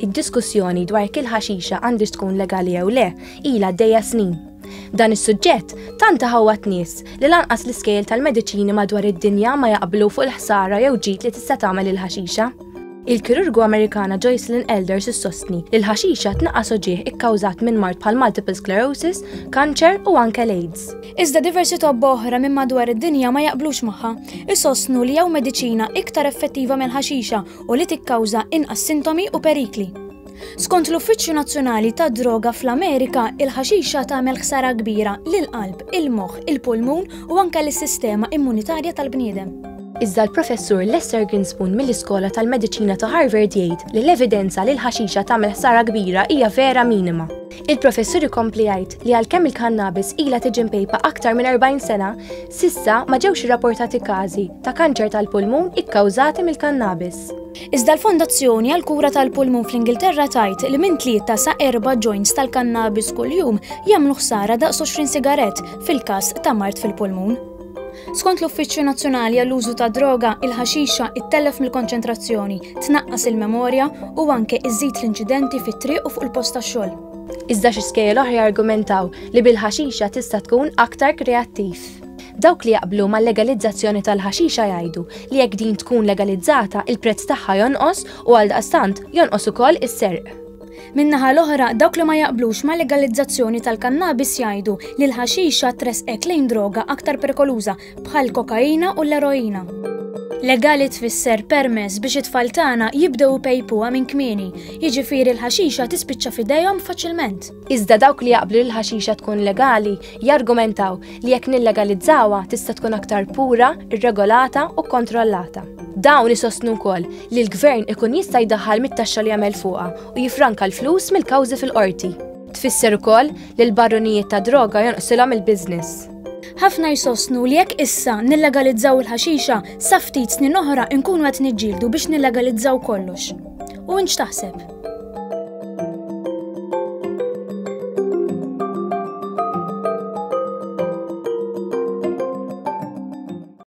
Id-diskussjoni dwar kil ħaxixa għandix tkun legali jew le ilha għaddejja snin. Dan is-suġġett tant ħawat nies li lanqas l-iskejjel tal-mediċini madwar id-dinja ma jaqblu fuq il-ħsara jew ġid li tista' tagħmel il-ħaxixa. Il-kirurgu Amerikana Joycelyn Elders issostni li l-ħaxixa tnaqqas ġieħ ikkawżat minn mart bħal multiple sclerosis, kanċer u anke l-AIDS. Iżda diversi tobba oħra minn madwar id-dinja ma jaqblux magħha. Isostnu li jew mediċina iktar effettiva mill-ħaxixa u li tikkawża inqas sintomi u perikli. Skont l-Uffiċċju Nazzjonali tad-Droga fl-Amerika, il-ħaxixa tagħmel ħsara kbira lill-qalb, il-moħħ, il-pulmun u anke lis-sistema immunitarja tal-bniedem. Iżda l-professur Lester Grinspoon mill-Iskola tal-Mediċina ta' Harvard jgħid li l-evidenza li l-ħaxixa tagħmel ħsara kbira hija vera minima. Il-professur ikompli jgħid li għalkemm il-kannabis ilha tiġi mpejpa aktar minn 40 sena, sissa ma ġewx irrapportati każi ta' kanċer tal-pulmun ikkawżati mill-kannabis. Iżda l-Fondazzjoni għall-Kura tal-Pulmun fl-Ingilterra tajt li minn 3 sa 4 joints tal-kannabis kuljum jagħmlu ħsara daqs 20 sigarett fil-każ ta' mart fil-pulmun. Skont l-Uffiċċju Nazzjonali għall-Użu ta' Droga, il-ħaxixa ittellef mill-konċentrazzjoni, tnaqqas il-memorja u anke iżżid l-inċidenti fit-triq u fuq il-post tax-xogħol. Iżda xi skejjel oħra jargumentaw li bil-ħaxixa tista' tkun aktar kreattiv. Dawk li jaqblu mal-legalizzazzjoni tal-ħaxixa jgħidu li jekk din tkun legalizzata il-prezz tagħha jonqos u għaldaqstant jonqos ukoll is-serq. Min-naħa l-oħra dawk li ma jaqblux ma' legalizzazzjoni tal-kannabis jgħidu li l-ħaxixa tresqek lejn droga aktar perikoluża bħal kokaina u l-eroina. Legali tfisser permess biex it-tfal tagħna jibdew ipejpuha minn kmieni, jiġifieri l-ħaxixa tispiċċa f'idejhom faċilment. Iżda dawk li jaqblu li l-ħaxixa tkun legali jargumentaw li jekk nillegalizzawha tista' tkun aktar pura, irregolata u kontrollata. Dawn isostnu wkoll li l-gvern ikun jista' jdaħħal mit-taxxa li jagħmel fuqha u jifranka l-flus mill-kawżi fil-qorti. Tfisser ukoll li l-barrunijiet ta' droga jonqsilhom il-business. Ħafna jsostnu li jekk issa nillegalizzaw il-ħaxixa sa ftit snin oħra nkunu qed niġġieldu biex nillegalizzaw kollox. U inx taħseb?